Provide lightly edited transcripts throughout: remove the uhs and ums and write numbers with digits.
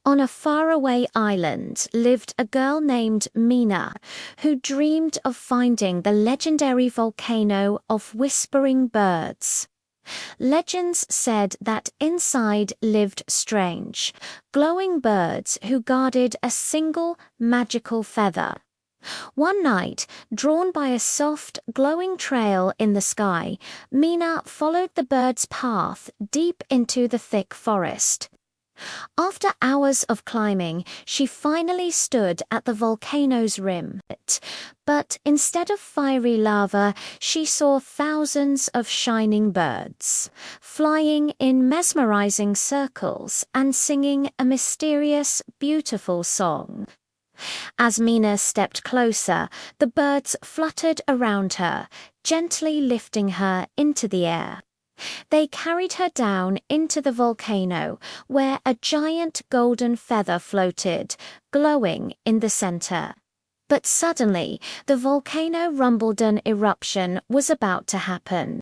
On a faraway island lived a girl named Mina, who dreamed of finding the legendary volcano of whispering birds. Legends said that inside lived strange, glowing birds who guarded a single magical feather. One night, drawn by a soft, glowing trail in the sky, Mina followed the bird's path deep into the thick forest. After hours of climbing, she finally stood at the volcano's rim. But instead of fiery lava, she saw thousands of shining birds, flying in mesmerizing circles and singing a mysterious, beautiful song. As Mina stepped closer, the birds fluttered around her, gently lifting her into the air. They carried her down into the volcano, where a giant golden feather floated, glowing in the center. But suddenly, the volcano rumbled. An eruption was about to happen.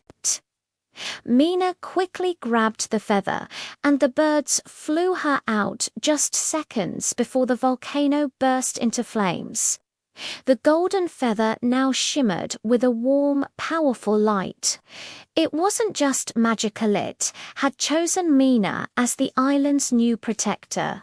Mina quickly grabbed the feather, and the birds flew her out just seconds before the volcano burst into flames. The golden feather now shimmered with a warm, powerful light. It wasn't just magic. It had chosen Mina as the island's new protector.